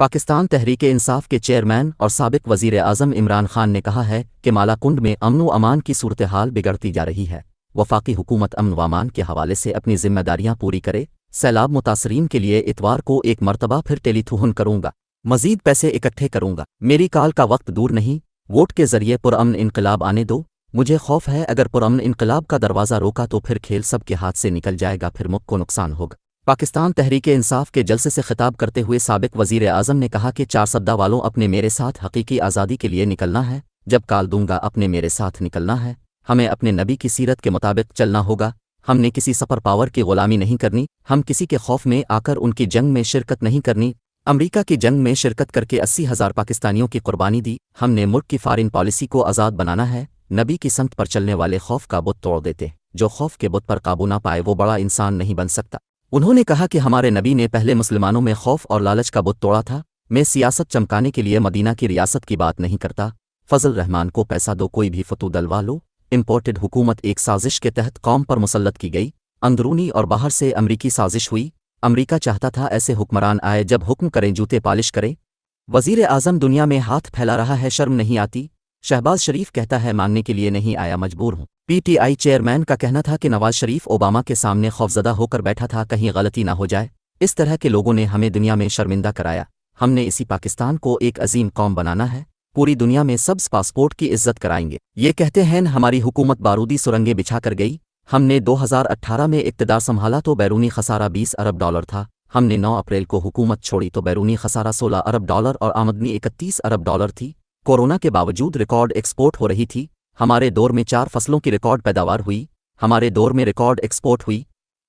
पाकिस्तान तहरीक-ए-इंसाफ के चेयरमैन और साबिक वज़ीर-ए-आज़म इमरान खान ने कहा है कि मालाकुंड में अमन व अमान की सूरत हाल बिगड़ती जा रही है। वफाकी हुकूमत अमन व अमान के हवाले से अपनी जिम्मेदारियां पूरी करे। सैलाब मुतासरीन के लिए इतवार को एक मरतबा फिर टेलीथून करूंगा, मजीद पैसे इकट्ठे करूंगा। मेरी काल का वक्त दूर नहीं, वोट के जरिए पुरअमन इनकलाब आने दो। मुझे खौफ है अगर पुरअमन इनकलाब का दरवाज़ा रोका तो फिर खेल सबके हाथ से निकल जाएगा, फिर मुल्क को नुकसान होगा। पाकिस्तान तहरीक-ए-इंसाफ के जलसे से खिताब करते हुए साबिक वज़ीर-ए-आज़म ने कहा कि 4 सद्दा वालों अपने मेरे साथ हकीकी आज़ादी के लिए निकलना है। जब काल दूंगा अपने मेरे साथ निकलना है। हमें अपने नबी की सीरत के मुताबिक चलना होगा। हमने किसी सुपर पावर की ग़ुलामी नहीं करनी। हम किसी के खौफ में आकर उनकी जंग में शिरकत नहीं करनी। अमरीका की जंग में शिरकत करके 80,000 पाकिस्तानियों की कुर्बानी दी। हमने मुल्क की फॉरेन पॉलिसी को आज़ाद बनाना है। नबी की संत पर चलने वाले खौफ का बुत तोड़ देते। जो खौफ के बुत पर काबू ना पाए वो बड़ा इंसान नहीं बन सकता। उन्होंने कहा कि हमारे नबी ने पहले मुसलमानों में खौफ और लालच का बुत तोड़ा था। मैं सियासत चमकाने के लिए मदीना की रियासत की बात नहीं करता। फजल रहमान को पैसा दो, कोई भी फतू डलवा लो। इम्पोर्टेड हुकूमत एक साजिश के तहत कौम पर मुसल्लत की गई। अंदरूनी और बाहर से अमरीकी साजिश हुई। अमरीका चाहता था ऐसे हुक्मरान आए जब हुक्म करें जूते पालिश करें। वज़ीर-ए-आज़म दुनिया में हाथ फैला रहा है, शर्म नहीं आती। शहबाज शरीफ कहता है मानने के लिए नहीं आया, मजबूर हूँ। पीटीआई चेयरमैन का कहना था कि नवाज शरीफ ओबामा के सामने खौफजदा होकर बैठा था, कहीं गलती ना हो जाए। इस तरह के लोगों ने हमें दुनिया में शर्मिंदा कराया। हमने इसी पाकिस्तान को एक अजीम कौम बनाना है। पूरी दुनिया में सब पासपोर्ट की इज्जत कराएंगे। ये कहते हैं हमारी हुकूमत बारूदी सुरंगें बिछा कर गई। हमने 2018 में इक़्तिदार संभाला तो बैरूनी खसारा $20 अरब था। हमने 9 अप्रैल को हुकूमत छोड़ी तो बैरूनी खसारा $16 अरब और आमदनी $31 अरब थी। कोरोना के बावजूद रिकॉर्ड एक्सपोर्ट हो रही थी। हमारे दौर में 4 फसलों की रिकॉर्ड पैदावार हुई। हमारे दौर में रिकॉर्ड एक्सपोर्ट हुई।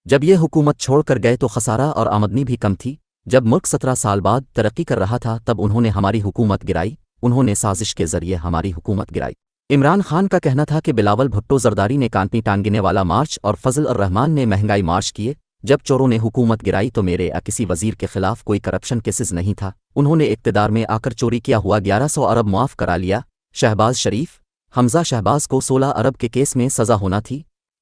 जब ये हुकूमत छोड़ कर गए तो खसारा और आमदनी भी कम थी। जब मुल्क 17 साल बाद तरक्की कर रहा था तब उन्होंने हमारी हुकूमत गिराई। उन्होंने साजिश के जरिए हमारी हुकूमत गिराई। इमरान खान का कहना था कि बिलावल भुट्टो जरदारी ने कानपी टांगने वाला मार्च और फजल और रहमान ने महंगाई मार्च किए। जब चोरों ने हुकूमत गिराई तो मेरे या किसी वजीर के खिलाफ कोई करप्शन केसेस नहीं था। उन्होंने इक़्तिदार में आकर चोरी किया हुआ 1100 अरब मुआफ़ करा लिया। शहबाज शरीफ, हमजा शहबाज को 16 अरब के केस में सज़ा होना थी।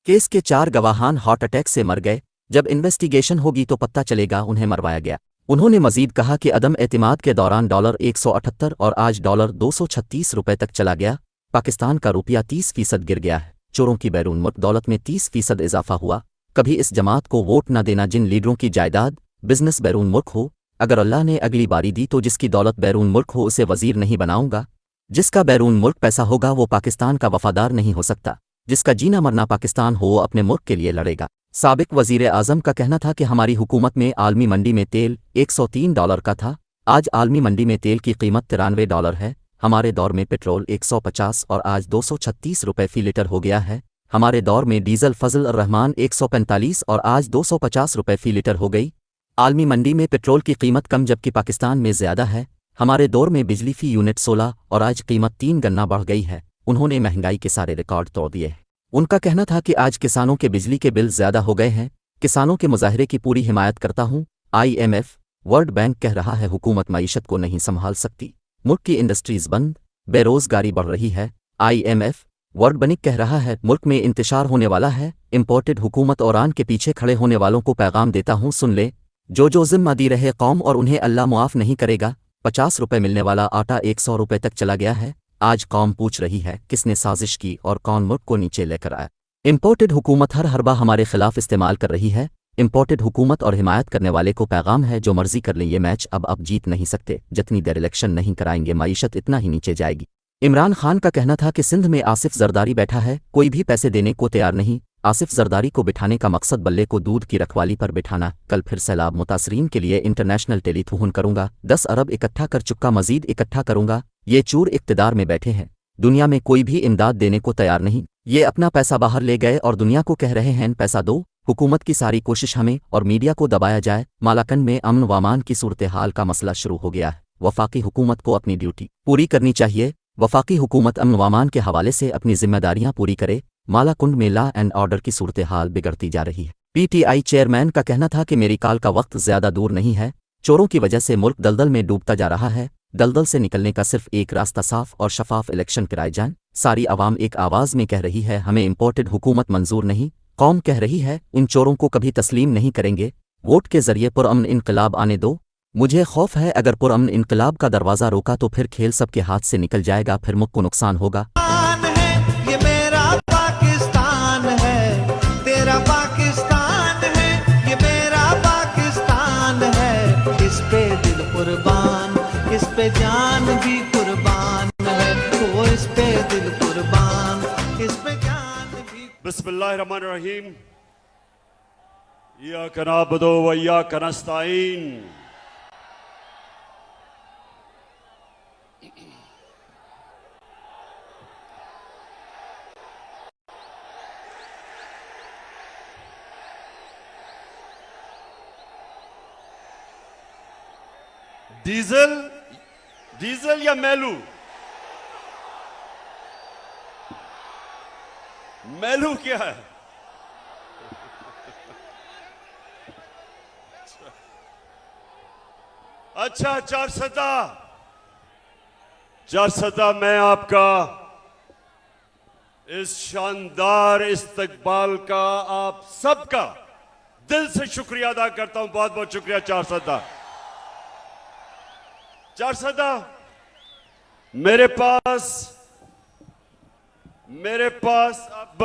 केस के 4 गवाहान हार्ट अटैक से मर गए। जब इन्वेस्टिगेशन होगी तो पता चलेगा उन्हें मरवाया गया। उन्होंने मजीद कहा कि अदम एतमाद के दौरान डॉलर 178 और आज डॉलर 236 रुपए तक चला गया। पाकिस्तान का रुपया 30% गिर गया है। चोरों की बैरून मुल्क दौलत में 30% इजाफा हुआ। कभी इस जमात को वोट न देना जिन लीडरों की जायदाद बिजनेस बैरून मुल्क हो। अगर अल्लाह ने अगली बारी दी तो जिसकी दौलत बैरून मुल्क हो उसे वजीर नहीं बनाऊंगा। जिसका बैरून मुल्क पैसा होगा वो पाकिस्तान का वफादार नहीं हो सकता। जिसका जीना मरना पाकिस्तान हो वो अपने मुल्क के लिए लड़ेगा। साबिक वज़ीर-ए-आज़म का कहना था कि हमारी हुकूमत में आलमी मंडी में तेल $103 का था। आज आलमी मंडी में तेल की कीमत $93 है। हमारे दौर में पेट्रोल 150 और आज 236 रुपए फी लीटर हो गया है। हमारे दौर में डीजल फजल और रहमान 145 और आज 250 रुपए फी लीटर हो गई। आलमी मंडी में पेट्रोल की कीमत कम जबकि पाकिस्तान में ज़्यादा है। हमारे दौर में बिजली फी यूनिट 16 और आज कीमत 3 गुना बढ़ गई है। उन्होंने महंगाई के सारे रिकॉर्ड तोड़ दिए हैं। उनका कहना था कि आज किसानों के बिजली के बिल ज़्यादा हो गए हैं। किसानों के मुजाहरे की पूरी हिमायत करता हूँ। IMF, वर्ल्ड बैंक कह रहा है हुकूमत मईशत को नहीं संभाल सकती। मुल्क की इंडस्ट्रीज बंद, बेरोजगारी बढ़ रही है। IMF, वर्ल्ड बैंक कह रहा है मुल्क में इंतशार होने वाला है। इम्पोर्टेड हुकूमत और आन के पीछे खड़े होने वालों को पैगाम देता हूँ, सुन ले। जो जिम्मा दी रहे कौम और उन्हें अल्लाह मुआफ़ नहीं करेगा। 50 रुपए मिलने वाला आटा 100 रुपए तक चला गया है। आज कौम पूछ रही है किसने साजिश की और कौन मुल्क को नीचे लेकर आया। इम्पोर्टेड हुकूमत हर हरबा हमारे खिलाफ इस्तेमाल कर रही है। इम्पोर्टेड हुकूमत और हिमायत करने वाले को पैगाम है जो मर्जी कर लें, ये मैच अब जीत नहीं सकते। जितनी देर इलेक्शन नहीं कराएंगे मईशत इतना ही नीचे जाएगी। इमरान खान का कहना था कि सिंध में आसिफ जरदारी बैठा है, कोई भी पैसे देने को तैयार नहीं। आसिफ जरदारी को बिठाने का मकसद बल्ले को दूध की रखवाली पर बिठाना। कल फिर सैलाब मुतासरीन के लिए इंटरनेशनल टेलीथून करूंगा। 10 अरब इकट्ठा कर चुका, मजीद इकट्ठा करूंगा। ये चूर इक़्तिदार में बैठे हैं, दुनिया में कोई भी इमदाद देने को तैयार नहीं। ये अपना पैसा बाहर ले गए और दुनिया को कह रहे हैं पैसा दो। हुकूमत की सारी कोशिश हमें और मीडिया को दबाया जाए। मालाकंड में अमन व अमान की सूरत हाल का मसला शुरू हो गया है। वफाकी हुकूमत को अपनी ड्यूटी पूरी करनी चाहिए। वफाकी हुकूमत अमन व अमान के हवाले से अपनी जिम्मेदारियां पूरी करे। मालाकुंड में लॉ एंड ऑर्डर की सूरत हाल बिगड़ती जा रही है। पीटीआई चेयरमैन का कहना था कि मेरी काल का वक्त ज़्यादा दूर नहीं है। चोरों की वजह से मुल्क दलदल में डूबता जा रहा है। दलदल से निकलने का सिर्फ एक रास्ता, साफ और शफाफ इलेक्शन कराए जाएं। सारी आवाम एक आवाज़ में कह रही है हमें इम्पोर्टेड हुकूमत मंजूर नहीं। कौम कह रही है इन चोरों को कभी तस्लीम नहीं करेंगे। वोट के जरिए पुरअमन इनकलाब आने दो। मुझे खौफ है अगर पुरअमन इनकलाब का दरवाज़ा रोका तो फिर खेल सबके हाथ से निकल जाएगा, फिर मुल्क को नुकसान होगा। ये मेरा पाकिस्तान है, तेरा पाकिस्तान है, ये मेरा पाकिस्तान है। इस पे दिल कुर्बान, इस पे जान भी कुर्बान है। वो इस पे दिल कुर्बान, इस पे जान भी। बिस्मिल्लाहिर्रहमानिर्रहीम। इय्याका नअबुदु व इय्याका नस्तईन। डीजल डीजल या मेलू? मेलू क्या है? अच्छा, चारसदा मैं आपका इस शानदार इस्तकबाल का आप सबका दिल से शुक्रिया अदा करता हूं। बहुत बहुत शुक्रिया चारसदा। मेरे पास अब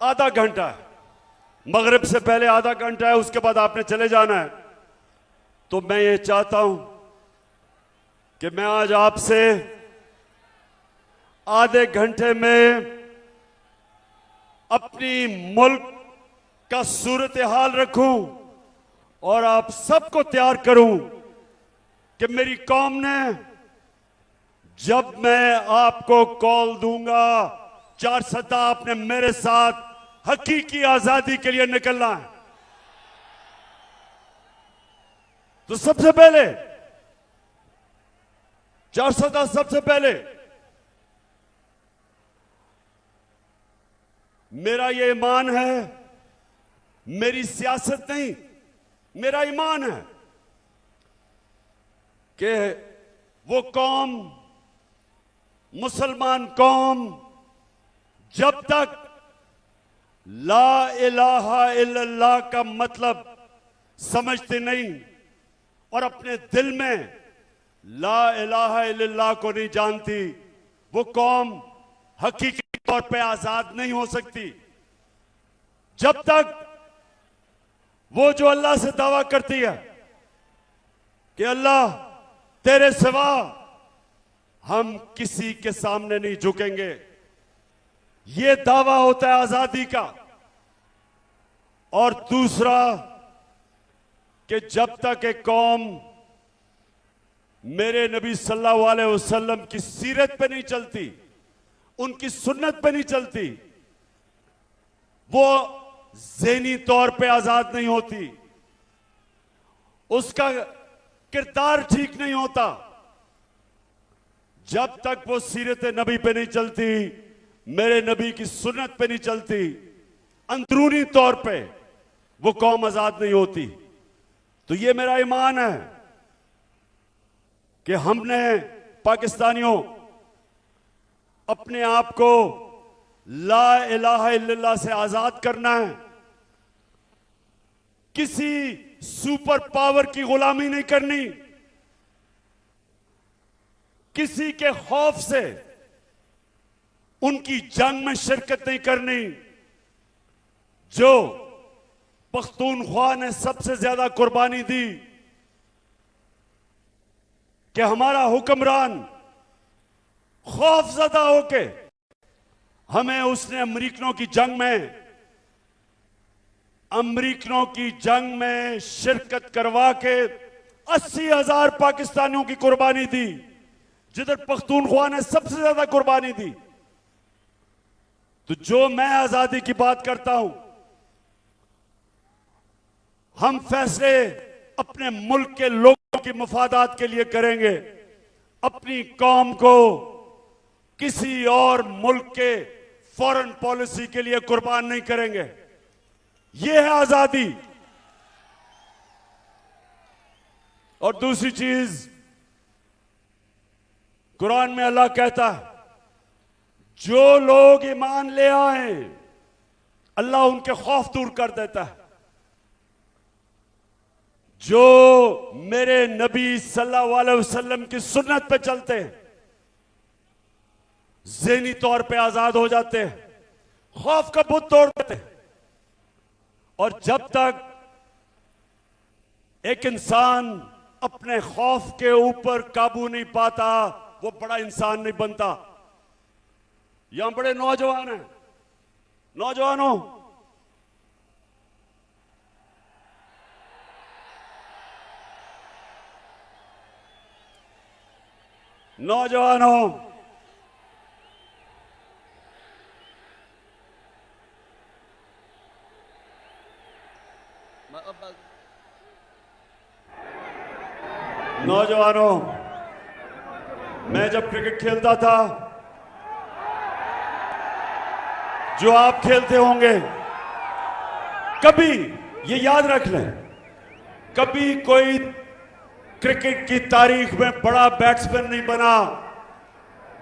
आधा घंटा है, मगरिब से पहले आधा घंटा है, उसके बाद आपने चले जाना है। तो मैं ये चाहता हूं कि मैं आज आपसे आधे घंटे में अपनी मुल्क का सूरत हाल रखूं और आप सबको तैयार करूं कि मेरी कौम ने जब मैं आपको कॉल दूंगा, चारसदा आपने मेरे साथ हकीकी आजादी के लिए निकलना है। तो सबसे पहले चारसदा, सबसे पहले मेरा ये ईमान है, मेरी सियासत नहीं, मेरा ईमान है कि वो कौम, मुसलमान कौम, जब तक ला इलाहा इल्लल्लाह का मतलब समझती नहीं और अपने दिल में ला इलाहा इल्लल्लाह को नहीं जानती, वो कौम हकीकी तौर पे आजाद नहीं हो सकती। जब तक वो जो अल्लाह से दावा करती है कि अल्लाह तेरे सिवा हम किसी के सामने नहीं झुकेंगे, ये दावा होता है आजादी का। और दूसरा कि जब तक एक कौम मेरे नबी सल्लल्लाहु अलैहि वसल्लम की सीरत पे नहीं चलती, उनकी सुन्नत पे नहीं चलती, वो ज़हनी तौर पे आजाद नहीं होती, उसका किरदार ठीक नहीं होता। जब तक वो सीरत नबी पे नहीं चलती, मेरे नबी की सुन्नत पे नहीं चलती, अंदरूनी तौर पे वो कौम आजाद नहीं होती। तो ये मेरा ईमान है कि हमने पाकिस्तानियों अपने आप को ला इलाहा इल्लल्लाह से आजाद करना है। किसी सुपर पावर की गुलामी नहीं करनी, किसी के खौफ से उनकी जंग में शिरकत नहीं करनी। जो पख्तूनख्वा ने सबसे ज्यादा कुर्बानी दी कि हमारा हुक्मरान खौफजदा होके हमें उसने अमरीकनों की जंग में शिरकत करवा के 80,000 पाकिस्तानियों की कुर्बानी दी, जिधर पख्तूनख्वा ने सबसे ज्यादा कुर्बानी दी। तो जो मैं आजादी की बात करता हूं, हम फैसले अपने मुल्क के लोगों की मफादात के लिए करेंगे, अपनी कौम को किसी और मुल्क के फॉरेन पॉलिसी के लिए कुर्बान नहीं करेंगे। यह है आजादी। और दूसरी चीज, कुरान में अल्लाह कहता है जो लोग ईमान ले आए अल्लाह उनके खौफ दूर कर देता है। जो मेरे नबी सल्लल्लाहु अलैहि वसल्लम की सुन्नत पे चलते हैं, ज़हनी तौर पे आजाद हो जाते हैं, खौफ का बुत तोड़ देते हैं। और जब तक एक इंसान अपने खौफ के ऊपर काबू नहीं पाता, वो बड़ा इंसान नहीं बनता। यहां बड़े नौजवान हैं, नौजवानों, नौजवानों, नौजवानों, मैं जब क्रिकेट खेलता था, जो आप खेलते होंगे, कभी ये याद रख लें, कभी कोई क्रिकेट की तारीख में बड़ा बैट्समैन नहीं बना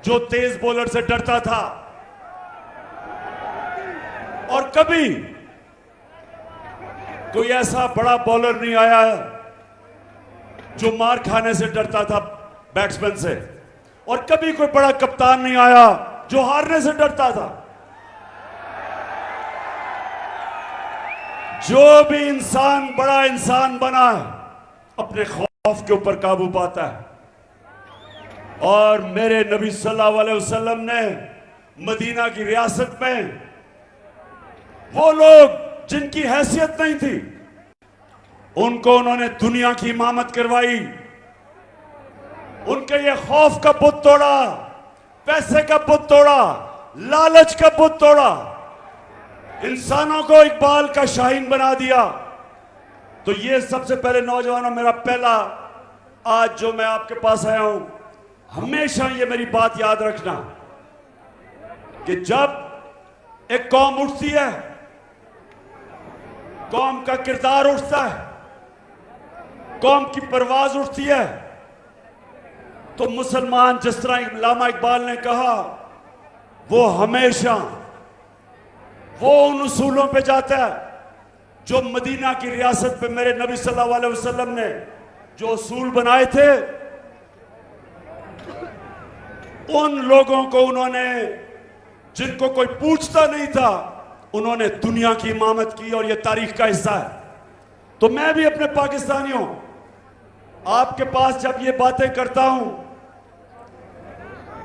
जो तेज बॉलर से डरता था, और कभी कोई ऐसा बड़ा बॉलर नहीं आया जो मार खाने से डरता था बैट्समैन से, और कभी कोई बड़ा कप्तान नहीं आया जो हारने से डरता था। जो भी इंसान बड़ा इंसान बना है, अपने खौफ के ऊपर काबू पाता है। और मेरे नबी सल्लल्लाहु अलैहि वसल्लम ने मदीना की रियासत में वो लोग जिनकी हैसियत नहीं थी, उनको उन्होंने दुनिया की इमामत करवाई। उनके ये खौफ का बुत तोड़ा, पैसे का बुत तोड़ा, लालच का बुत तोड़ा, इंसानों को इकबाल का शाहीन बना दिया। तो ये सबसे पहले नौजवानों, मेरा पहला आज जो मैं आपके पास आया हूं, हमेशा ये मेरी बात याद रखना कि जब एक कौम उठती है, कौम का किरदार उठता है, कौम की परवाज उठती है, तो मुसलमान, जिस तरह अल्लामा इकबाल ने कहा, वो हमेशा वो उन उसूलों पे जाता है जो मदीना की रियासत पे मेरे नबी सल्लल्लाहु अलैहि वसल्लम ने जो उसूल बनाए थे। उन लोगों को उन्होंने, जिनको कोई पूछता नहीं था, उन्होंने दुनिया की इमामत की, और यह तारीख का हिस्सा है। तो मैं भी अपने पाकिस्तानियों, आपके पास जब ये बातें करता हूं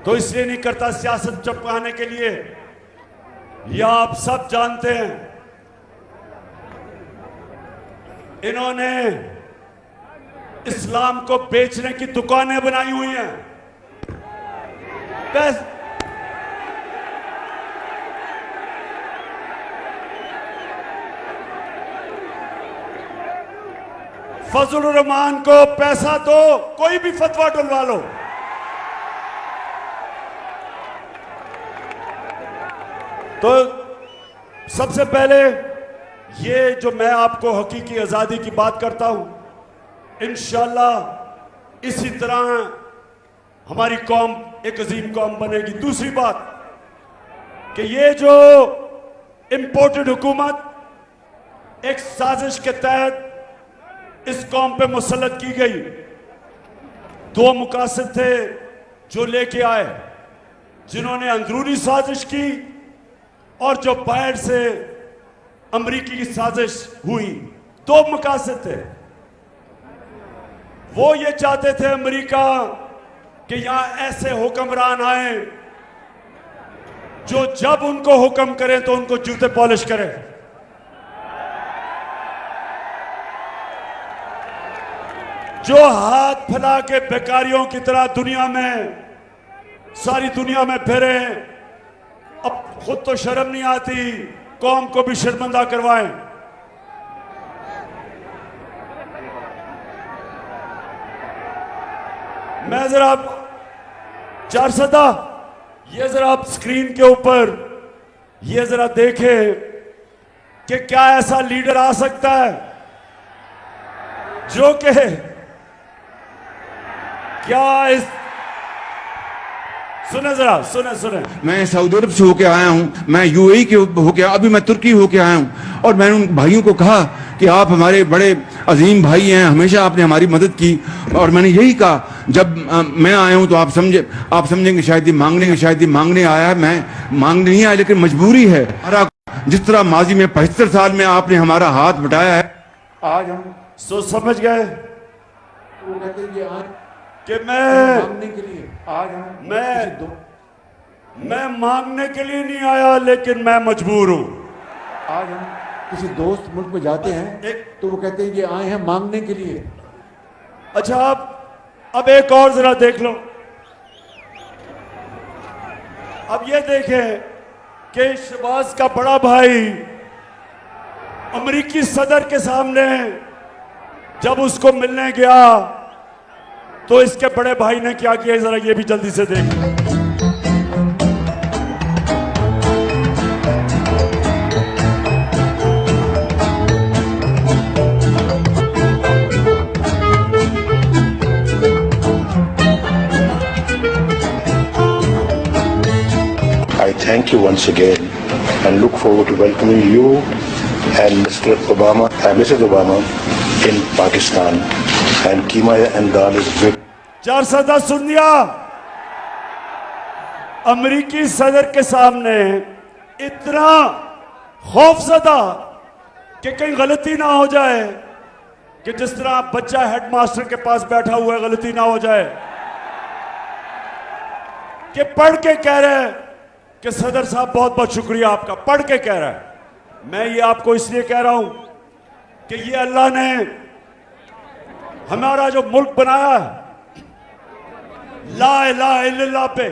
तो इसलिए नहीं करता सियासत चमकाने के लिए, यह आप सब जानते हैं, इन्होंने इस्लाम को बेचने की दुकानें बनाई हुई हैं। फजलुर रहमान को पैसा दो, कोई भी फतवा डलवा लो। तो सबसे पहले ये जो मैं आपको हकीकी आजादी की बात करता हूं, इंशाअल्लाह इसी तरह हमारी कौम एक अजीम कौम बनेगी। दूसरी बात कि ये जो इंपोर्टेड हुकूमत एक साजिश के तहत इस कौम पे मुसल्लत की गई, दो मुकासद थे जो लेके आए, जिन्होंने अंदरूनी साजिश की और जो बाहर से अमरीकी की साजिश हुई। दो मकासद थे। वो ये चाहते थे अमरीका कि यहां ऐसे हुक्मरान आए जो जब उनको हुक्म करें तो उनको जूते पॉलिश करें। जो हाथ फैला के बेकारियों की तरह दुनिया में, सारी दुनिया में फिरे, अब खुद तो शर्म नहीं आती, कौम को भी शर्मिंदा करवाएं। मैं जरा चार सदा ये जरा आप स्क्रीन के ऊपर ये जरा देखें कि क्या ऐसा लीडर आ सकता है जो कि क्या इस सुने जरा सुने। मैं सऊदी अरब से होके आया हूँ, मैं यूएई के होके, अभी मैं तुर्की होके आया हूँ, और मैंने उन भाइयों को कहा कि आप हमारे बड़े अजीम भाई हैं, हमेशा आपने हमारी मदद की। और मैंने यही कहा, जब मैं आया हूं तो आप समझेंगे शायद ये मांगने आया है। मैं मांगने नहीं आया, लेकिन मजबूरी है। जिस तरह माजी में 75 साल में आपने हमारा हाथ बटाया है, आज हम सो समझ गए वो कहते हैं कि आज कि मैं मांगने के लिए आज हम मैं मांगने के लिए नहीं आया, लेकिन मैं मजबूर हूं। आज हम किसी दोस्त मुल्क में जाते हैं तो वो कहते हैं कि आए हैं मांगने के लिए। अच्छा, अब एक और जरा देख लो। अब ये देखें कि शहबाज का बड़ा भाई अमेरिकी सदर के सामने जब उसको मिलने गया तो इसके बड़े भाई ने क्या किया, जरा ये भी जल्दी से देख लो। I thank you once again and look forward to welcoming you and Mr. Obama and Mrs. Obama in Pakistan. And Keema and Dal is big. 410 सुन दिया। अमेरिकी सदर के सामने इतना खौफजदा कि कहीं गलती ना हो जाए, कि जिस तरह बच्चा हेडमास्टर के पास बैठा हुआ है, गलती ना हो जाए, कि पढ़ के कह रहे हैं कि सदर साहब बहुत बहुत शुक्रिया आपका, पढ़ के कह रहा है। मैं ये आपको इसलिए कह रहा हूं कि ये अल्लाह ने हमारा जो मुल्क बनाया है, ला इलाहा इल्लल्लाह पे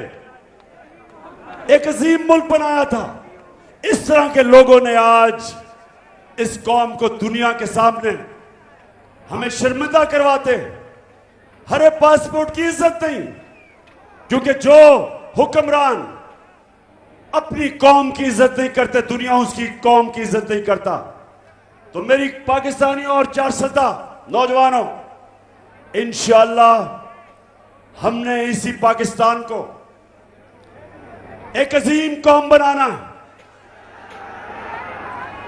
एक अजीम मुल्क बनाया था। इस तरह के लोगों ने आज इस कौम को दुनिया के सामने हमें शर्मिंदा करवाते। हरे पासपोर्ट की इज्जत नहीं, क्योंकि जो हुक्मरान अपनी कौम की इज्जत नहीं करते, दुनिया उसकी कौम की इज्जत नहीं करता। तो मेरी पाकिस्तानी और 410 नौजवानों, इंशाअल्लाह हमने इसी पाकिस्तान को एक अजीम कौम बनाना है,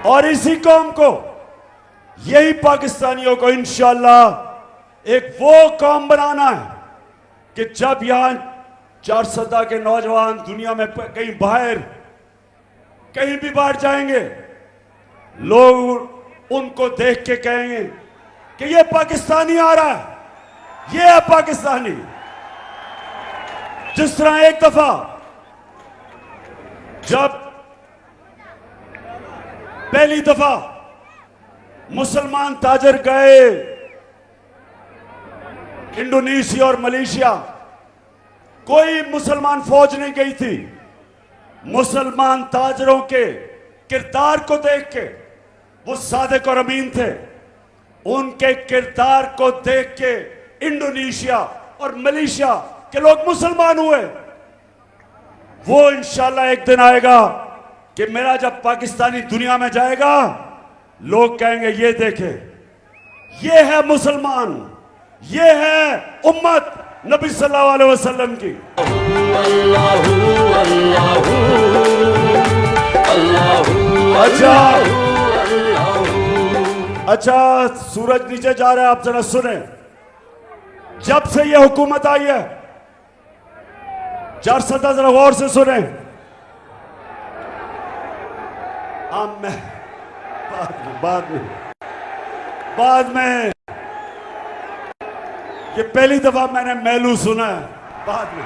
और इसी कौम को, यही पाकिस्तानियों को इंशाअल्लाह एक वो कौम बनाना है कि जब यहां 410 के नौजवान दुनिया में कहीं बाहर, कहीं भी बाहर जाएंगे, लोग उनको देख के कहेंगे कि ये पाकिस्तानी आ रहा है, ये है पाकिस्तानी। जिस तरह एक दफा जब पहली दफा मुसलमान ताजर गए इंडोनेशिया और मलेशिया, कोई मुसलमान फौज नहीं गई थी। मुसलमान ताजरों के किरदार को देख के, वो सादिक और अमीन थे, उनके किरदार को देख के इंडोनेशिया और मलेशिया के लोग मुसलमान हुए। वो इंशाल्लाह एक दिन आएगा कि मेरा जब पाकिस्तानी दुनिया में जाएगा, लोग कहेंगे ये देखे, ये है मुसलमान, ये है उम्मत नबी सल्लल्लाहु अलैहि वसल्लम की। अच्छा, सूरज नीचे जा रहा है, आप जरा सुने। जब से ये हुकूमत आई है, 410 जरा गौर से सुने। मैं बाद में ये पहली दफा मैंने मेलू सुना है, बाद में।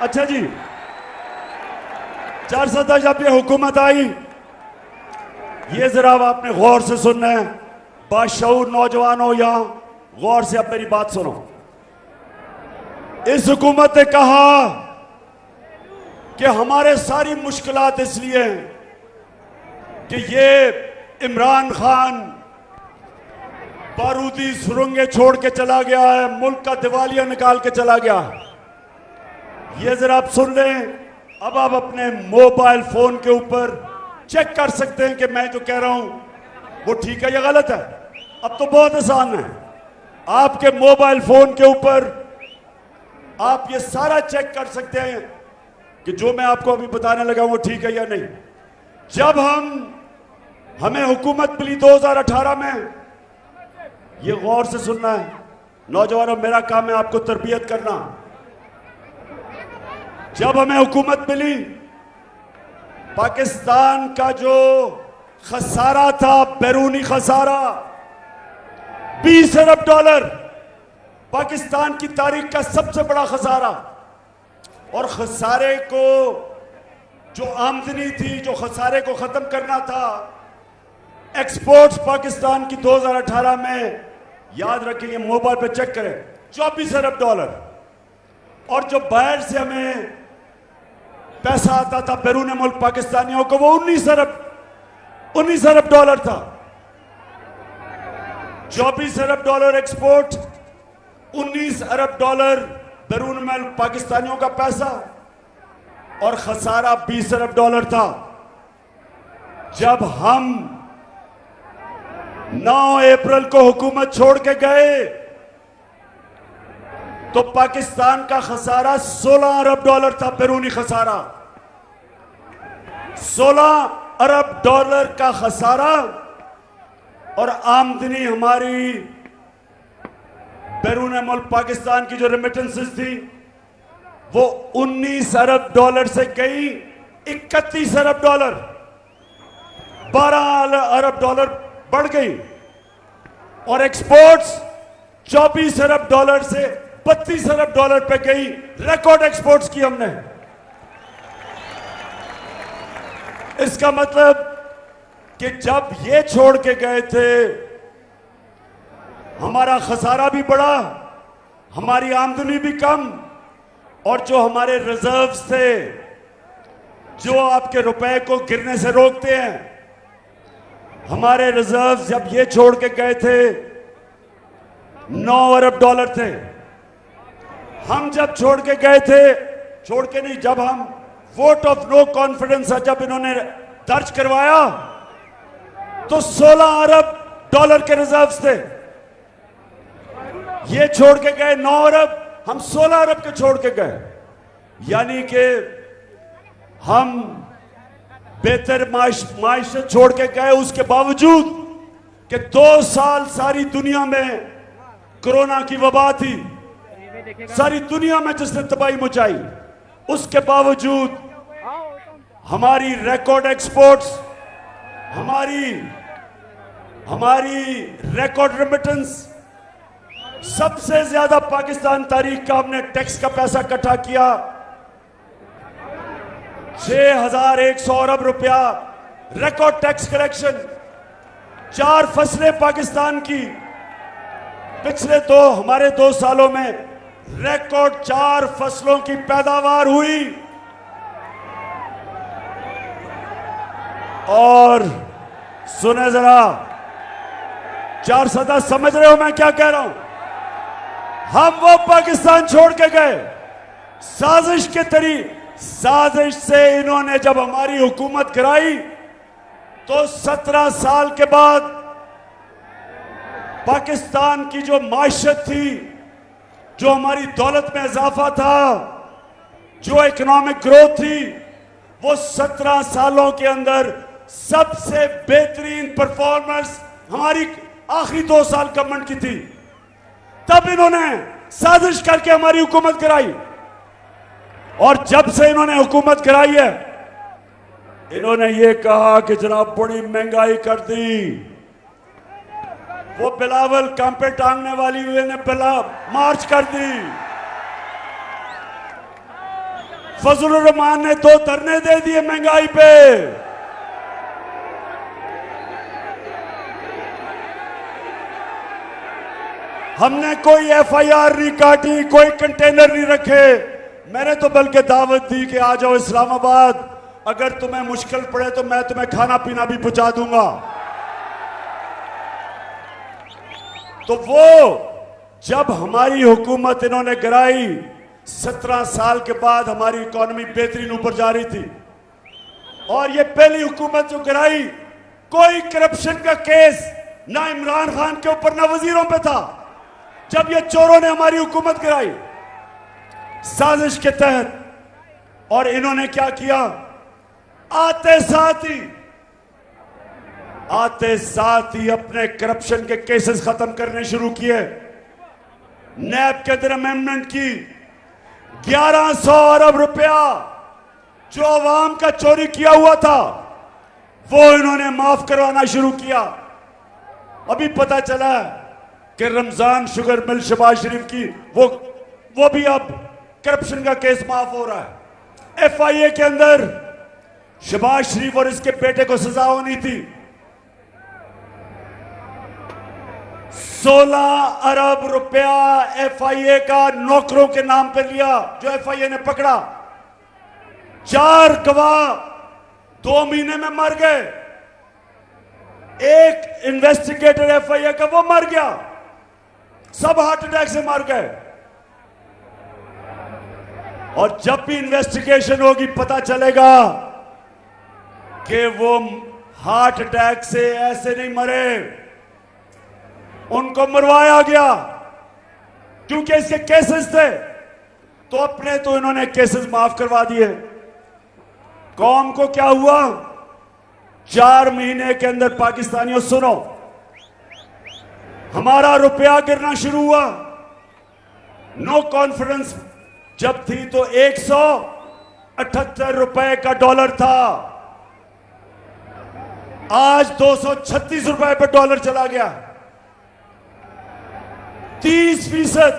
अच्छा जी, 410 जब ये हुकूमत आई, ये जरा आपने गौर से सुनना है। बाशऊर नौजवानों, यहां गौर से अब मेरी बात सुनो। इस हुकूमत ने कहा कि हमारे सारी मुश्किलात इसलिए हैं कि ये इमरान खान बारूदी सुरंगें छोड़ के चला गया है, मुल्क का दिवालिया निकाल के चला गया। ये जरा आप सुन लें। अब आप अपने मोबाइल फोन के ऊपर चेक कर सकते हैं कि मैं जो कह रहा हूं वो ठीक है या गलत है। अब तो बहुत आसान है, आपके मोबाइल फोन के ऊपर आप ये सारा चेक कर सकते हैं कि जो मैं आपको अभी बताने लगा वो ठीक है या नहीं। जब हम हमें हुकूमत मिली 2018 में, ये गौर से सुनना है नौजवानों, मेरा काम है आपको तरबियत करना। जब हमें हुकूमत मिली, पाकिस्तान का जो खसारा था, बैरूनी खसारा $20 अरब, पाकिस्तान की तारीख का सबसे बड़ा खसारा। और खसारे को जो आमदनी थी, जो खसारे को खत्म करना था, एक्सपोर्ट्स पाकिस्तान की 2018 में, याद रखिए, मोबाइल पे चेक करें, $24 अरब। और जो बाहर से हमें पैसा आता था बैरून मुल्क पाकिस्तानियों को, वो $19 अरब था। $24 अरब एक्सपोर्ट, $19 अरब बैरून मुल्क पाकिस्तानियों का पैसा, और खसारा $20 अरब था। जब हम 9 अप्रैल को हुकूमत छोड़ के गए तो पाकिस्तान का खसारा $16 अरब था, बैरूनी खसारा। $16 अरब का खसारा, और आमदनी हमारी बैरून मुल्क पाकिस्तान की जो रेमिटेंसेस थी वो $19 अरब से गई $31 अरब, $12 अरब बढ़ गई। और एक्सपोर्ट्स $24 अरब से $32 अरब पे गई। रिकॉर्ड एक्सपोर्ट्स की हमने। इसका मतलब कि जब ये छोड़ के गए थे, हमारा खसारा भी बढ़ा, हमारी आमदनी भी कम, और जो हमारे रिजर्व्स थे, जो आपके रुपए को गिरने से रोकते हैं, हमारे रिजर्व्स जब ये छोड़ के गए थे $9 अरब थे। हम जब छोड़ के गए थे, छोड़ के नहीं, जब हम वोट ऑफ नो कॉन्फिडेंस जब इन्होंने दर्ज करवाया तो $16 अरब के रिजर्व्स थे। ये छोड़ के गए 9 अरब, हम 16 अरब के छोड़ के गए। यानी कि हम बेहतर माइशत छोड़ के गए, उसके बावजूद कि 2 साल सारी दुनिया में कोरोना की वबा थी, सारी दुनिया में जिसने तबाही मचाई, उसके बावजूद हमारी रिकॉर्ड एक्सपोर्ट्स, हमारी रिकॉर्ड रेमिटेंस, सबसे ज्यादा पाकिस्तान तारीख का हमने टैक्स का पैसा इकट्ठा किया, 6100 अरब रुपया रिकॉर्ड टैक्स कलेक्शन। 4 फसलें पाकिस्तान की पिछले हमारे 2 सालों में रिकॉर्ड 4 फसलों की पैदावार हुई। और सुने जरा, 4 सदा समझ रहे हो मैं क्या कह रहा हूं? हम वो पाकिस्तान छोड़ के गए साजिश से। इन्होंने जब हमारी हुकूमत कराई तो 17 साल के बाद पाकिस्तान की जो माशत थी, जो हमारी दौलत में इजाफा था, जो इकोनॉमिक ग्रोथ थी, वो 17 सालों के अंदर सबसे बेहतरीन परफॉर्मेंस हमारी आखिरी 2 साल गवर्नमेंट की थी। तब इन्होंने साजिश करके हमारी हुकूमत कराई, और जब से इन्होंने हुकूमत कराई है, इन्होंने ये कहा कि जनाब बड़ी महंगाई कर दी। वो बिलावल कांपे टांगने वाली हुए ने मार्च कर दी। फजलुर रहमान ने 2 धरने दे दिए महंगाई पे। हमने कोई FIR नहीं काटी, कोई कंटेनर नहीं रखे। मैंने तो बल्कि दावत दी कि आ जाओ इस्लामाबाद, अगर तुम्हें मुश्किल पड़े तो मैं तुम्हें खाना पीना भी पहुंचा दूंगा। तो वो जब हमारी हुकूमत इन्होंने गिराई, 17 साल के बाद हमारी इकोनॉमी बेहतरीन ऊपर जा रही थी। और ये पहली हुकूमत जो गिराई, कोई करप्शन का केस ना इमरान खान के ऊपर ना वजीरों पे था। जब ये चोरों ने हमारी हुकूमत गिराई साजिश के तहत, और इन्होंने क्या किया, आते साथ ही आते साथ ही अपने करप्शन के केसेस खत्म करने शुरू किए। नैब के अंदर अमेंडमेंट की 1100 अरब रुपया जो अवाम का चोरी किया हुआ था वो इन्होंने माफ करवाना शुरू किया। अभी पता चला कि रमजान शुगर मिल शहबाज शरीफ की वो भी अब करप्शन का केस माफ हो रहा है। एफआईए के अंदर शहबाज शरीफ और इसके बेटे को सजा होनी थी। 16 अरब रुपया एफआईए का नौकरों के नाम पे लिया जो एफआईए ने पकड़ा। 4 गवाह 2 महीने में मर गए। एक इन्वेस्टिगेटर एफआईए का वो मर गया। सब हार्ट अटैक से मर गए। और जब भी इन्वेस्टिगेशन होगी पता चलेगा कि वो हार्ट अटैक से ऐसे नहीं मरे, उनको मरवाया गया क्योंकि इसके केसेस थे। तो अपने तो इन्होंने केसेस माफ करवा दिए। कौम को क्या हुआ? 4 महीने के अंदर पाकिस्तानियों सुनो, हमारा रुपया गिरना शुरू हुआ। नो कॉन्फिडेंस जब थी तो 178 रुपए का डॉलर था, आज 236 रुपए पर डॉलर चला गया। 30%।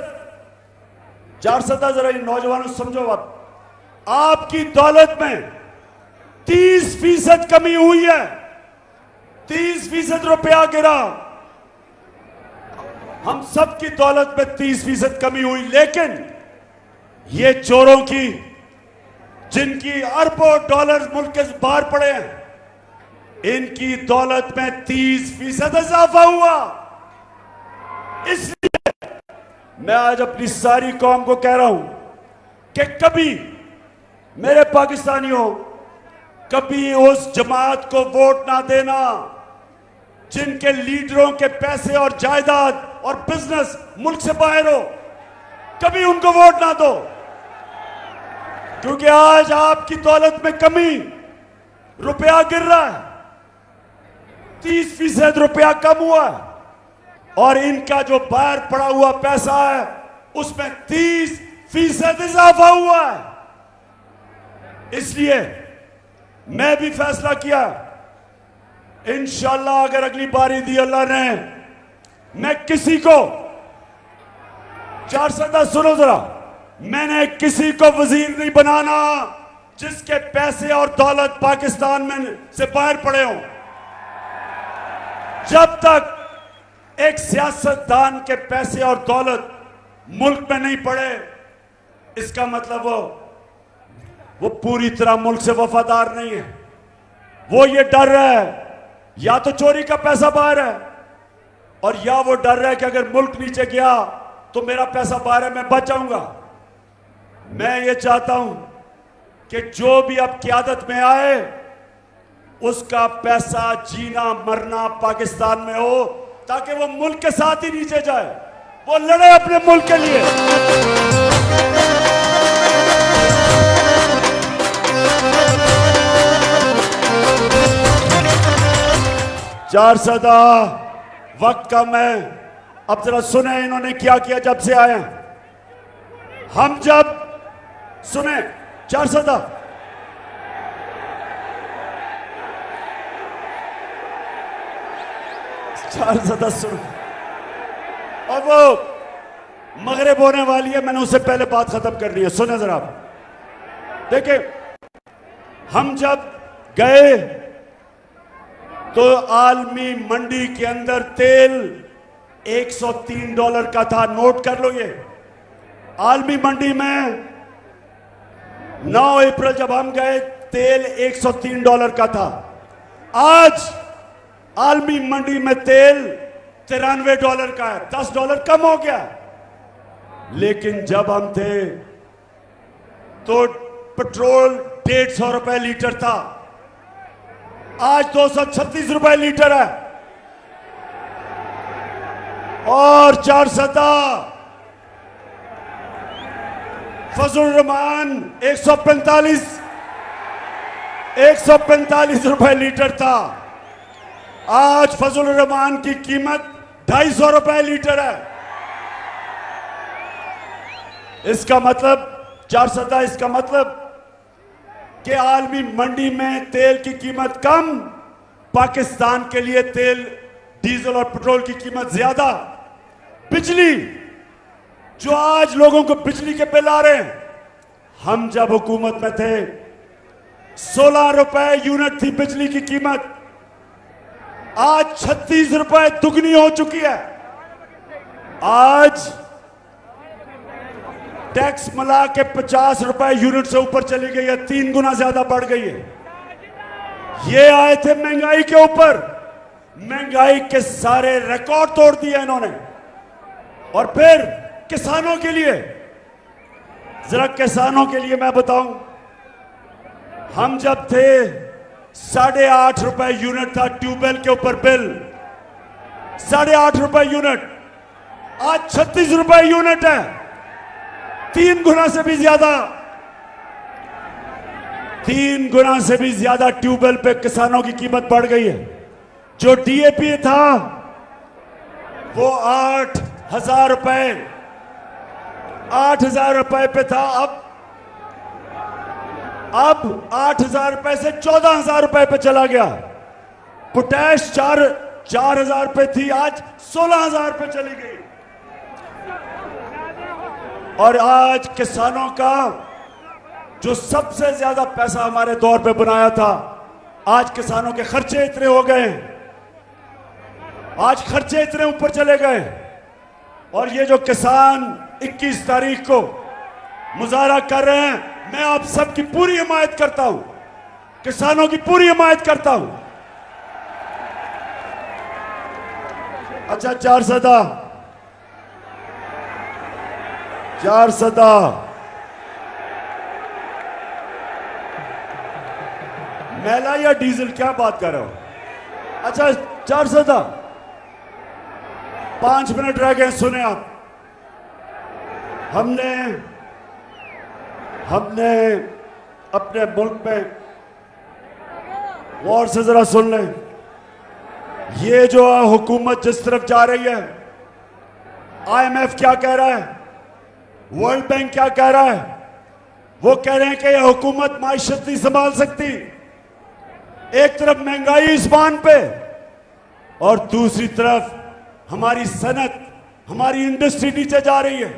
400 जरा नौजवानों समझो बात, आपकी दौलत में 30% कमी हुई है। 30% रुपया गिरा। हम सबकी दौलत में 30% कमी हुई, लेकिन ये चोरों की जिनकी अरबों डॉलर मुल्क के बाहर पड़े हैं, इनकी दौलत में 30% इजाफा हुआ। इसलिए मैं आज अपनी सारी कौम को कह रहा हूं कि कभी मेरे पाकिस्तानियों, कभी उस जमात को वोट ना देना जिनके लीडरों के पैसे और जायदाद और बिजनेस मुल्क से बाहर हो। कभी उनको वोट ना दो, क्योंकि आज आपकी दौलत में कमी, रुपया गिर रहा है। 30% रुपया कम हुआ है और इनका जो बाहर पड़ा हुआ पैसा है उसमें 30% इजाफा हुआ है। इसलिए मैं भी फैसला किया, इंशाल्लाह अगर अगली बारी दी अल्लाह ने, मैं किसी को 410 सुनो जरा, मैंने किसी को वजीर नहीं बनाना जिसके पैसे और दौलत पाकिस्तान में से बाहर पड़े हों। जब तक एक सियासतदान के पैसे और दौलत मुल्क में नहीं पड़े, इसका मतलब वो पूरी तरह मुल्क से वफादार नहीं है। वो ये डर रहा है या तो चोरी का पैसा बाहर है, और या वो डर रहा है कि अगर मुल्क नीचे गया तो मेरा पैसा बाहर है, मैं बच जाऊंगा। मैं ये चाहता हूं कि जो भी अब क़यादत में आए उसका पैसा जीना मरना पाकिस्तान में हो, ताकि वो मुल्क के साथ ही नीचे जाए, वो लड़े अपने मुल्क के लिए। चार सदा वक्त कम है, अब जरा सुने इन्होंने क्या किया जब से आए हैं। हम जब सुने 400 सुनो, और वो मगरिब होने वाली है, मैंने उससे पहले बात खत्म करनी है। सुने जरा, देखिए हम जब गए तो आलमी मंडी के अंदर तेल $103 का था। नोट कर लो, ये आलमी मंडी में 9 अप्रैल जब हम गए तेल $103 का था। आज आलमी मंडी में तेल $93 का है, $10 कम हो गया। लेकिन जब हम थे तो पेट्रोल 150 रुपए लीटर था, आज 236 रुपए लीटर है। और 400 फजल रहमान 145 रुपए लीटर था, आज फजल रहमान की कीमत 250 रुपए लीटर है। इसका मतलब 400, इसका मतलब कि आलमी मंडी में तेल की कीमत कम, पाकिस्तान के लिए तेल, डीजल और पेट्रोल की कीमत ज्यादा। बिजली, जो आज लोगों को बिजली के बिल आ रहे हैं, हम जब हुकूमत में थे 16 रुपए यूनिट थी बिजली की कीमत, आज 36 रुपए दुगनी हो चुकी है। आज टैक्स मिला के 50 रुपए यूनिट से ऊपर चली गई है, 3 गुना ज्यादा बढ़ गई है। ये आए थे महंगाई के ऊपर, महंगाई के सारे रिकॉर्ड तोड़ दिए इन्होंने। और फिर किसानों के लिए, जरा किसानों के लिए मैं बताऊं, हम जब थे 8.5 रुपए यूनिट था ट्यूबवेल के ऊपर बिल, 8.5 रुपए यूनिट, आज 36 रुपए यूनिट है, 3 गुना से भी ज्यादा, 3 गुना से भी ज्यादा ट्यूबवेल पे किसानों की कीमत बढ़ गई है। जो डीएपी था वो 8,000 रुपए, 8,000 रुपए पे था, अब 8,000 रुपए से 14,000 रुपए पे चला गया। पोटैश 4,000 रुपए थी, आज 16,000 रुपए चली गई। और आज किसानों का जो सबसे ज्यादा पैसा हमारे दौर पे बनाया था, आज किसानों के खर्चे इतने हो गए, आज खर्चे इतने ऊपर चले गए। और ये जो किसान 21 तारीख को मुजाहरा कर रहे हैं, मैं आप सबकी पूरी हिमायत करता हूं, किसानों की पूरी हिमायत करता हूं। अच्छा, 400 मैला या डीजल, क्या बात कर रहे हो? अच्छा, 400, 5 मिनट रह गए, सुने आप। हमने अपने मुल्क में गौर से जरा सुन लें, ये जो हुकूमत जिस तरफ जा रही है, आईएमएफ क्या कह रहा है, वर्ल्ड बैंक क्या कह रहा है, वो कह रहे हैं कि यह हुकूमत माइशत नहीं संभाल सकती। एक तरफ महंगाई इस्बान पे, और दूसरी तरफ हमारी सनत, हमारी इंडस्ट्री नीचे जा रही है,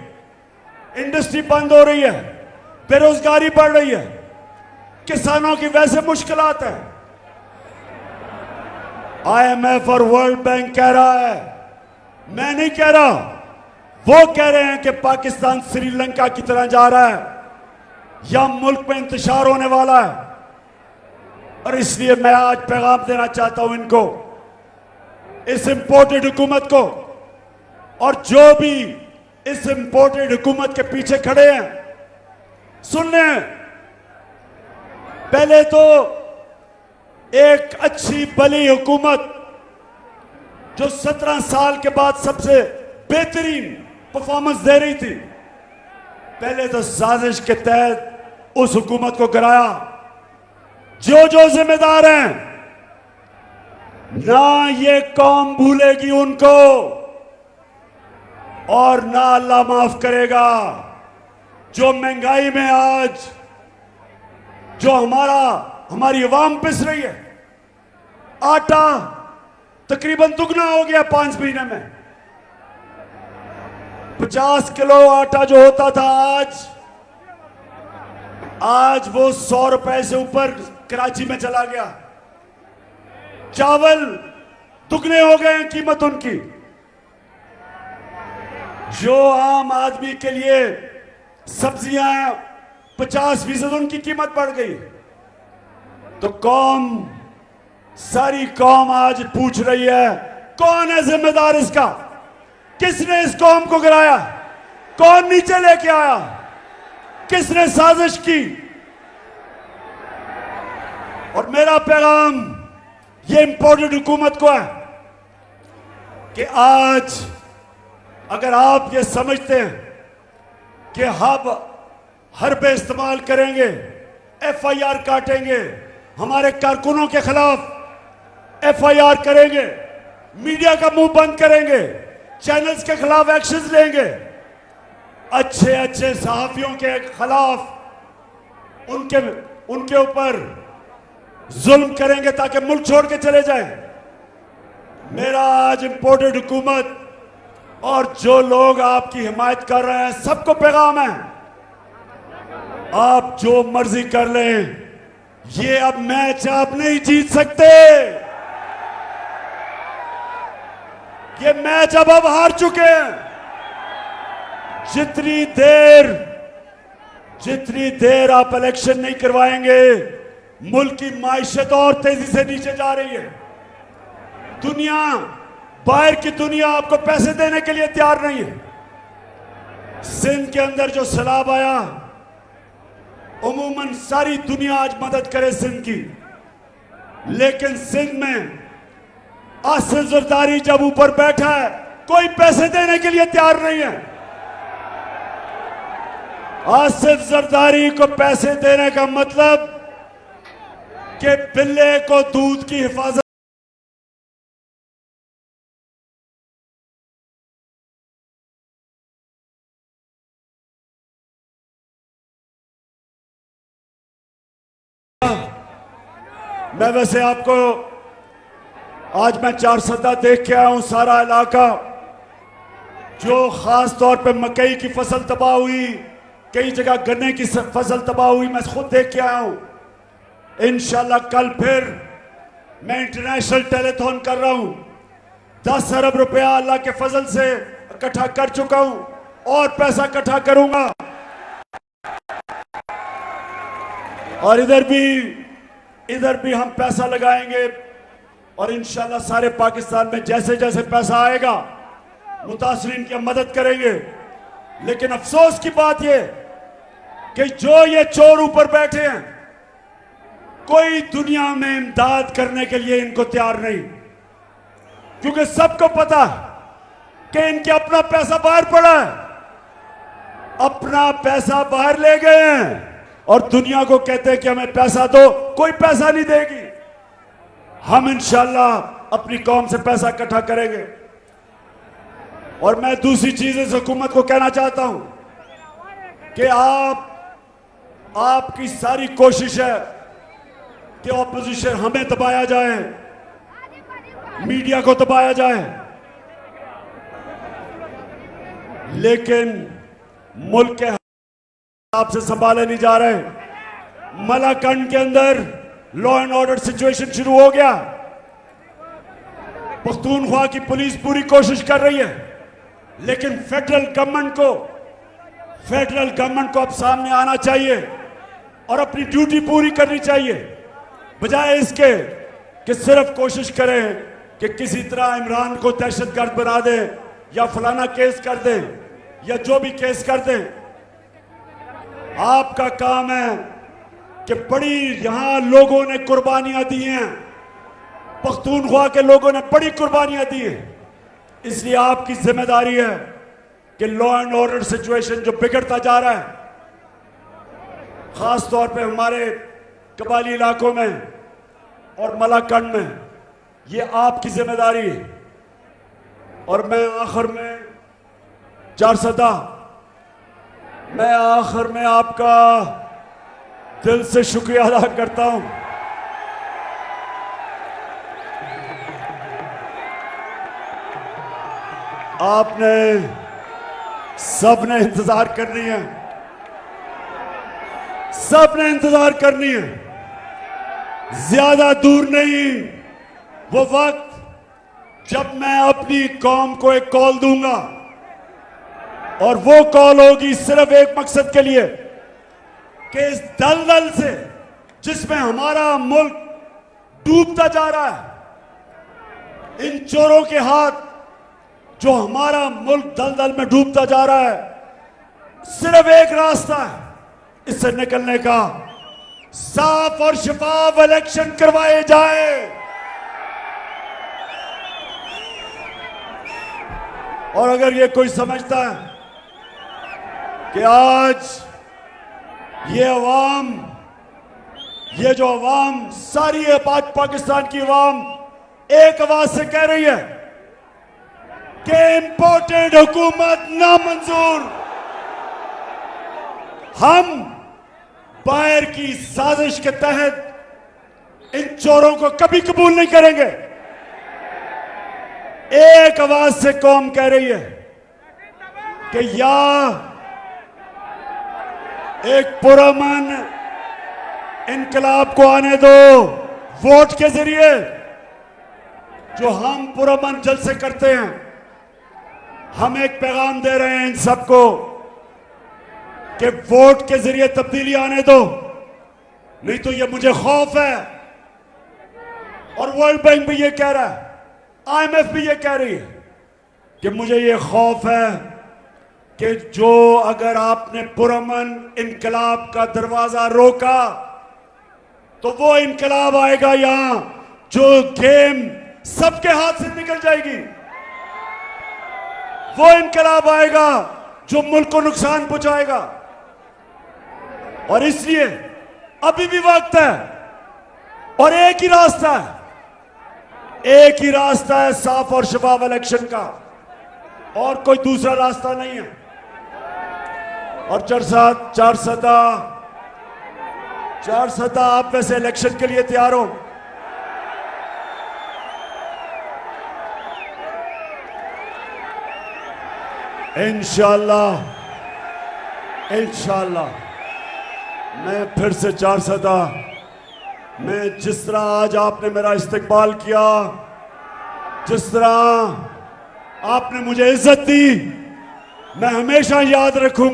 इंडस्ट्री बंद हो रही है, बेरोजगारी बढ़ रही है, किसानों की वैसे मुश्किलात है। आईएमएफ और वर्ल्ड बैंक कह रहा है, मैं नहीं कह रहा, वो कह रहे हैं कि पाकिस्तान श्रीलंका की तरह जा रहा है या मुल्क में इंतशार होने वाला है। और इसलिए मैं आज पैगाम देना चाहता हूं इनको, इस इंपोर्टेड हुकूमत को, और जो भी इस इंपोर्टेड हुकूमत के पीछे खड़े हैं, सुन लें, पहले तो एक अच्छी भली हुकूमत जो 17 साल के बाद सबसे बेहतरीन परफॉर्मेंस दे रही थी, पहले तो साजिश के तहत उस हुकूमत को गिराया। जो जिम्मेदार हैं, ना ये कौम भूलेगी उनको, और ना अल्लाह माफ करेगा। जो महंगाई में आज जो हमारी अवाम पिस रही है, आटा तकरीबन दुगना हो गया 5 महीने में। 50 किलो आटा जो होता था, आज वो 100 रुपए से ऊपर कराची में चला गया। चावल दुगने हो गए हैं कीमत उनकी। जो आम आदमी के लिए सब्जियां 50% उनकी कीमत बढ़ गई। तो सारी कौम आज पूछ रही है, कौन है जिम्मेदार इसका? किसने इस कौम को गिराया? कौन नीचे लेके आया? किसने साजिश की? और मेरा पैगाम ये इंपोर्टेड हुकूमत को है कि आज अगर आप ये समझते हैं कि हम हरबे इस्तेमाल करेंगे, एफआईआर काटेंगे हमारे कारकुनों के खिलाफ, एफआईआर करेंगे, मीडिया का मुंह बंद करेंगे, चैनल्स के खिलाफ एक्शन लेंगे, अच्छे अच्छे सहाफियों के खिलाफ उनके ऊपर जुल्म करेंगे ताकि मुल्क छोड़ के चले जाएं। मेरा आज इंपोर्टेड हुकूमत और जो लोग आपकी हिमायत कर रहे हैं सबको पैगाम है, आप जो मर्जी कर लें, ये अब मैच आप नहीं जीत सकते। ये मैच अब हार चुके हैं। जितनी देर आप इलेक्शन नहीं करवाएंगे, मुल्क की माइशत और तेजी से नीचे जा रही है। दुनिया, बाहर की दुनिया आपको पैसे देने के लिए तैयार नहीं है। सिंध के अंदर जो सैलाब आया, उमूमन सारी दुनिया आज मदद करे सिंध की, लेकिन सिंध में आसिफ जरदारी जब ऊपर बैठा है, कोई पैसे देने के लिए तैयार नहीं है। आसिफ जरदारी को पैसे देने का मतलब कि बिल्ले को दूध की हिफाजत मैं वैसे आपको आज मैं चारसदा देख के आया हूं। सारा इलाका जो खास तौर पे मकई की फसल तबाह हुई, कई जगह गन्ने की फसल तबाह हुई, मैं खुद देख के आया हूं। इंशाल्लाह कल फिर मैं इंटरनेशनल टेलीथॉन कर रहा हूं। 10 अरब रुपया अल्लाह के फजल से इकट्ठा कर चुका हूं और पैसा इकट्ठा करूंगा। और इधर भी हम पैसा लगाएंगे और इंशाल्लाह सारे पाकिस्तान में जैसे जैसे पैसा आएगा मुतासरीन की मदद करेंगे। लेकिन अफसोस की बात यह कि जो ये चोर ऊपर बैठे हैं, कोई दुनिया में इमदाद करने के लिए इनको तैयार नहीं, क्योंकि सबको पता कि इनके अपना पैसा बाहर पड़ा है, अपना पैसा बाहर ले गए हैं और दुनिया को कहते हैं कि हमें पैसा दो। कोई पैसा नहीं देगी। हम इंशाल्लाह अपनी कौम से पैसा इकट्ठा करेंगे। और मैं दूसरी चीज इस हुकूमत को कहना चाहता हूं कि आपकी सारी कोशिश है कि ऑपोजिशन हमें दबाया जाए, मीडिया को दबाया जाए, लेकिन मुल्क के आपसे संभाले नहीं जा रहे। मलाकंड के अंदर लॉ एंड ऑर्डर सिचुएशन शुरू हो गया। पख्तूनख्वा की पुलिस पूरी कोशिश कर रही है, लेकिन फेडरल गवर्नमेंट को अब सामने आना चाहिए और अपनी ड्यूटी पूरी करनी चाहिए, बजाय इसके कि सिर्फ कोशिश करें कि किसी तरह इमरान को दहशतगर्द बना दे या फलाना केस कर दे या जो भी केस कर दे। आपका काम है कि बड़ी यहां लोगों ने कुर्बानियां दी हैं, पख्तूनख्वा के लोगों ने बड़ी कुर्बानियां दी हैं, इसलिए आपकी जिम्मेदारी है कि लॉ एंड ऑर्डर सिचुएशन जो बिगड़ता जा रहा है, खास तौर पे हमारे कबायली इलाकों में और मलाकंड में, ये आपकी जिम्मेदारी है। और मैं आखिर में आपका दिल से शुक्रिया अदा करता हूं। आपने सबने इंतजार करनी है, सबने इंतजार करनी है। ज्यादा दूर नहीं वो वक्त जब मैं अपनी कौम को एक कॉल दूंगा, और वो कॉल होगी सिर्फ एक मकसद के लिए कि इस दलदल से जिसमें हमारा मुल्क डूबता जा रहा है, इन चोरों के हाथ जो हमारा मुल्क दलदल में डूबता जा रहा है, सिर्फ एक रास्ता है इससे निकलने का, साफ और शफाफ इलेक्शन करवाए जाए। और अगर ये कोई समझता है कि आज ये जो अवाम सारी है, पाकिस्तान की अवाम एक आवाज से कह रही है कि इंपोर्टेड हुकूमत नामंजूर। हम बाहर की साजिश के तहत इन चोरों को कभी कबूल नहीं करेंगे। एक आवाज से कौम कह रही है कि या एक पुरअमन इनकलाब को आने दो वोट के जरिए, जो हम पुरअमन जलसे करते हैं। हम एक पैगाम दे रहे हैं इन सबको कि वोट के जरिए तब्दीली आने दो, नहीं तो ये मुझे खौफ है। और वर्ल्ड बैंक भी ये कह रहा है, IMF भी ये कह रही है कि मुझे ये खौफ है कि जो अगर आपने पुरअमन इनकलाब का दरवाजा रोका तो वो इनकलाब आएगा यहां, जो गेम सबके हाथ से निकल जाएगी। वो इनकलाब आएगा जो मुल्क को नुकसान पहुंचाएगा। और इसलिए अभी भी वक्त है और एक ही रास्ता है, एक ही रास्ता है साफ और शफाफ इलेक्शन का, और कोई दूसरा रास्ता नहीं है। और चार सदा आप वैसे इलेक्शन के लिए तैयार हो? इंशाअल्लाह मैं फिर से 4 सदा, मैं जिस तरह आज आपने मेरा इस्तकबाल किया, जिस तरह आपने मुझे इज्जत दी, मैं हमेशा याद रखूंगा।